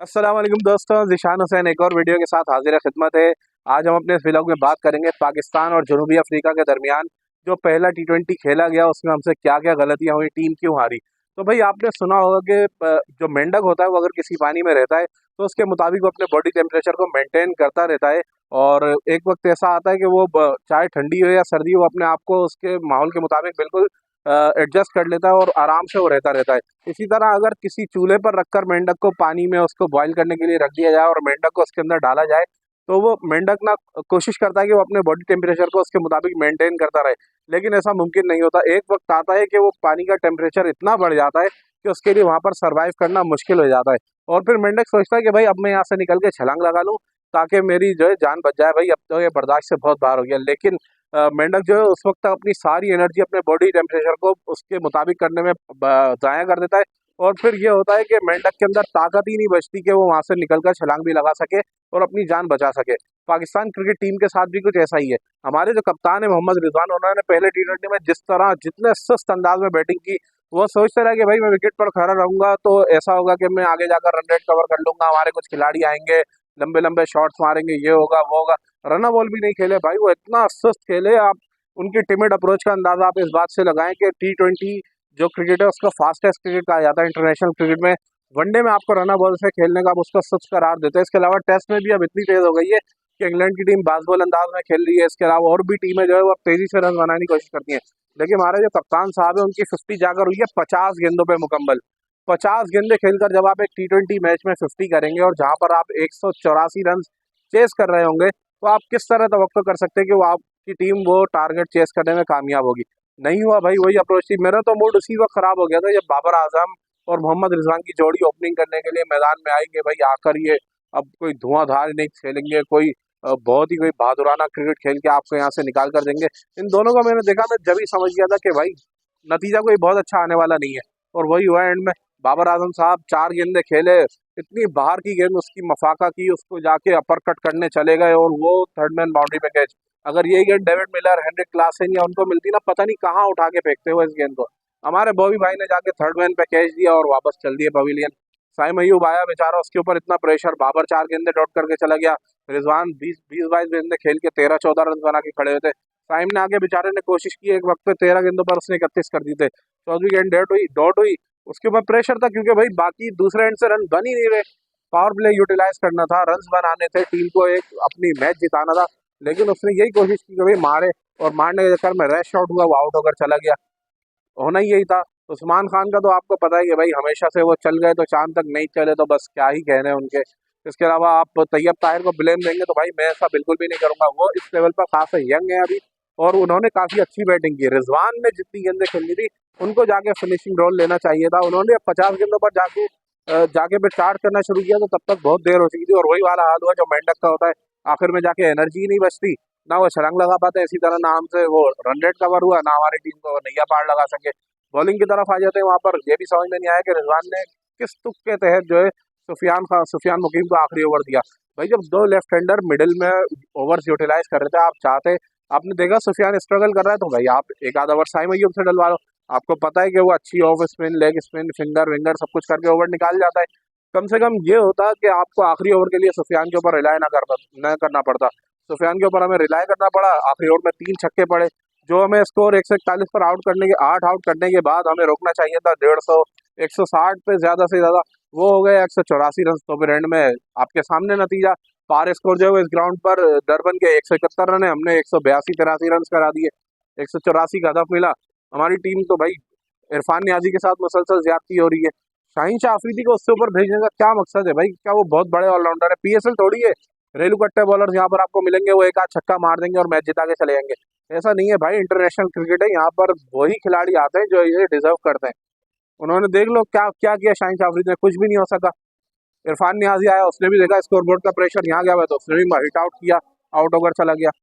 अस्सलाम वालेकुम दोस्तों, ज़िशान हुसैन एक और वीडियो के साथ हाजिर खिदमत है। आज हम अपने इस व्लॉग में बात करेंगे पाकिस्तान और जनूबी अफ्रीका के दरमियान जो पहला टी20 खेला गया, उसमें हमसे क्या क्या गलतियां हुई, टीम क्यों हारी। तो भाई आपने सुना होगा कि जो मेंढक होता है वो अगर किसी पानी में रहता है तो उसके मुताबिक वो अपने बॉडी टेम्परेचर को मेंटेन करता रहता है। और एक वक्त ऐसा आता है कि वो चाहे ठंडी हो या सर्दी हो, अपने आप को उसके माहौल के मुताबिक बिल्कुल एडजस्ट कर लेता है और आराम से वो रहता रहता है। इसी तरह अगर किसी चूल्हे पर रखकर मेंढक को पानी में उसको बॉईल करने के लिए रख दिया जाए और मेंढक को उसके अंदर डाला जाए, तो वो मेंढक ना कोशिश करता है कि वो अपने बॉडी टेम्परेचर को उसके मुताबिक मेंटेन करता रहे। लेकिन ऐसा मुमकिन नहीं होता। एक वक्त आता है कि वो पानी का टेम्परेचर इतना बढ़ जाता है कि उसके लिए वहाँ पर सर्वाइव करना मुश्किल हो जाता है। और फिर मेंढक सोचता है कि भाई अब मैं यहाँ से निकल के छलांग लगा लूँ ताकि मेरी जो है जान बच जाए। भाई अब तो ये बर्दाश्त से बहुत बाहर हो गया। लेकिन मेंढक जो है उस वक्त तक अपनी सारी एनर्जी अपने बॉडी टेम्परेचर को उसके मुताबिक करने में ज़ाया कर देता है। और फिर ये होता है कि मेंढक के अंदर ताकत ही नहीं बचती कि वो वहां से निकलकर छलांग भी लगा सके और अपनी जान बचा सके। पाकिस्तान क्रिकेट टीम के साथ भी कुछ ऐसा ही है। हमारे जो कप्तान है मोहम्मद रिजवान, उन्होंने पहले टी20 में जिस तरह जितने सुस्त अंदाज में बैटिंग की, वो सोचते रहे कि भाई मैं विकेट पर खड़ा रहूंगा तो ऐसा होगा कि मैं आगे जाकर रन रेट कवर कर लूंगा, हमारे कुछ खिलाड़ी आएंगे, लंबे लंबे शॉट्स मारेंगे, ये होगा वो होगा। रन बॉल भी नहीं खेले भाई, वो इतना सुस्त खेले। आप उनकी टिमिड अप्रोच का अंदाजा आप इस बात से लगाएं कि टी20 जो क्रिकेट है उसका फास्टेस्ट क्रिकेट कहा जाता है इंटरनेशनल क्रिकेट में। वनडे में आपको रन बॉल से खेलने का आप उसका सुस्त करार देते हैं। इसके अलावा टेस्ट में भी अब इतनी तेज हो गई है कि इंग्लैंड की टीम बास बॉल अंदाज में खेल रही है। इसके अलावा और भी टीमें जो है वो अब तेजी से रन बनाने की कोशिश करती हैं। लेकिन हमारे जो कप्तान साहब है उनकी 50 जाकर हुई है 50 गेंदों पे मुकम्मल। 50 गेंदे खेलकर जब आप एक टी20 मैच में 50 करेंगे और जहां पर आप 184 रन चेस कर रहे होंगे, तो आप किस तरह तवक्को कर सकते हैं कि वो आपकी टीम वो टारगेट चेस करने में कामयाब होगी। नहीं हुआ भाई, वही अप्रोच थी। मेरा तो मूड उसी वक्त खराब हो गया था जब बाबर आजम और मोहम्मद रिजवान की जोड़ी ओपनिंग करने के लिए मैदान में आई कि भाई आकर ये अब कोई धुआंधार नहीं खेलेंगे, कोई बहुत ही कोई बहादुराना क्रिकेट खेल के आपको यहाँ से निकाल कर देंगे। इन दोनों का मैंने देखा, मैं जब ही समझ गया था कि भाई नतीजा कोई बहुत अच्छा आने वाला नहीं है। और वही हुआ एंड में। बाबर आजम साहब 4 गेंदे खेले, इतनी बाहर की गेंद उसकी मफाका की, उसको जाके अपर कट करने चले गए और वो थर्ड मैन बाउंड्री पे कैच। अगर यही गेंद डेविड मिलर, हेनरिक क्लासन या उनको मिलती ना, पता नहीं कहाँ उठा के फेंकते हुए इस गेंद को। हमारे बॉबी भाई ने जाके थर्ड मैन पे कैच दिया और वापस चल दिए पवेलियन। साइम अयूब आया बेचारा, उसके ऊपर इतना प्रेशर, बाबर 4 गेंदे डॉट करके चला गया। रिजवान 20-22 गेंदे खेल के 13-14 रन बना के खड़े हुए थे। साइम ने आगे बेचारे ने कोशिश की, एक वक्त पे 13 गेंदों पर उसने 31 कर दी थे। 14वीं गेंद डॉट हुई। उसके ऊपर प्रेशर था क्योंकि भाई बाकी दूसरे एंड से रन बन ही नहीं रहे। पावर प्ले यूटिलाइज करना था, रन बनाने थे, टीम को एक अपनी मैच जिताना था। लेकिन उसने यही कोशिश की कि भाई मारे, और मारने के चक्कर में रैश आउट हुआ, वो आउट होकर चला गया। होना ही यही था। उस्मान खान का तो आपको पता ही है भाई, हमेशा से वो चल गए तो चांद तक नहीं चले, तो बस क्या ही कहने उनके। इसके अलावा आप तैयब ताहिर को ब्लेम देंगे तो भाई मैं ऐसा बिल्कुल भी नहीं करूंगा। वो इस लेवल पर खासा यंग है अभी और उन्होंने काफी अच्छी बैटिंग की। रिजवान ने जितनी गेंदें खेलनी थी उनको जाके फिनिशिंग रोल लेना चाहिए था। उन्होंने 50 गेंदों पर जाके फिर चार्ज करना शुरू किया तो तब तक बहुत देर हो चुकी थी। और वही वाला हाल हुआ जो मेंढक का होता है, आखिर में जाके एनर्जी ही नहीं बचती, ना वो छलांग लगा पाते। इसी तरह ना हमसे वो रन रेट कवर हुआ, ना हमारी टीम को नैया पार लगा सके। बॉलिंग की तरफ आ जाते हैं, वहां पर ये भी समझ में नहीं आया कि रिजवान ने किस तुक के तहत जो है सुफियान मुकीम को आखिरी ओवर दिया। भाई जब दो लेफ्ट हैंडर मिडिल में ओवर्स यूटिलाइज कर रहे थे, आप चाहते, आपने देखा सुफियान स्ट्रगल कर रहा है तो भाई आप एक आधा ओवर साइम अय्यूब से डलवा लो। आपको पता है कि वो अच्छी off spin, leg spin, finger winger सब कुछ करके ओवर निकाल जाता है। कम से कम ये होता कि आपको आखिरी ओवर के लिए सुफियान के ऊपर रिलाय न करना पड़ता। सुफियान के ऊपर हमें रिलाय करना पड़ा। आखिरी ओवर में 3 छक्के पड़े, जो हमें स्कोर 141 पर आउट करने के 8 आउट करने के बाद हमें रोकना चाहिए था 150, 160 पे ज्यादा से ज्यादा। वो हो गए 184 रन। तो फिर एंड में आपके सामने नतीजा, पार स्कोर जो है इस ग्राउंड पर डरबन के 171 रन है, हमने 182-83 रन करा दिए, 184 का हदफ मिला। हमारी टीम तो भाई इरफान नियाजी के साथ मुसलसल ज्यादती हो रही है। शाहीन शाह अफरीदी को उससे ऊपर भेजने का क्या मकसद है भाई? क्या वो बहुत बड़े ऑलराउंडर है? पीएसएल थोड़ी है, रेलू कट्टे बॉलर यहाँ पर आपको मिलेंगे, वो एक आध छक्का मार देंगे और मैच जिता के चले जाएंगे। ऐसा नहीं है भाई, इंटरनेशनल क्रिकेट है, यहाँ पर वही खिलाड़ी आते हैं जो ये डिजर्व करते हैं। उन्होंने देख लो क्या क्या किया शाहीन शाह अफरीदी ने, कुछ भी नहीं हो सका। इरफान नियाजी आया, उसने भी देखा स्कोरबोर्ड का प्रेशर यहाँ गया हुआ है तो उसने भी हिट आउट किया, आउट होकर चला गया।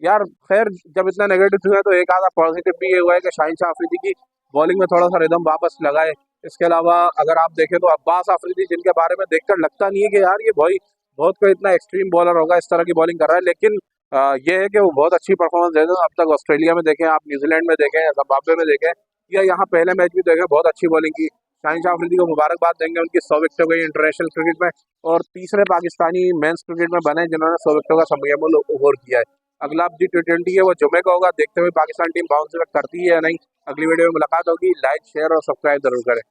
यार खैर, जब इतना नेगेटिव हुआ है तो एक आधा पॉजिटिव भी ये हुआ है कि शाहीन शाह अफरीदी की बॉलिंग में थोड़ा सा रिदम वापस लगाए। इसके अलावा अगर आप देखें तो अब्बास अफरीदी, जिनके बारे में देखकर लगता नहीं है कि यार ये भाई बहुत कोई इतना एक्सट्रीम बॉलर होगा, इस तरह की बॉलिंग कर रहा है, लेकिन ये है कि वो बहुत अच्छी परफॉर्मेंस दे रहे हैं। अब तक ऑस्ट्रेलिया में देखें, आप न्यूजीलैंड में देखें, जिम्बाब्वे में देखें, या यहाँ पहले मैच भी देखें, बहुत अच्छी बॉलिंग की। शाहिन शाह अफरीदी को मुबारकबाद देंगे, उनकी 100 विकेट गई इंटरनेशनल क्रिकेट में और तीसरे पाकिस्तानी मेंस क्रिकेट में बने जिन्होंने 100 विकेटों का समयमूल ओवर किया है। अगला जो T20 है वो जुमे का होगा, देखते हुए पाकिस्तान टीम बाउंस बैक करती है या नहीं। अगली वीडियो में मुलाकात होगी, लाइक शेयर और सब्सक्राइब जरूर करें।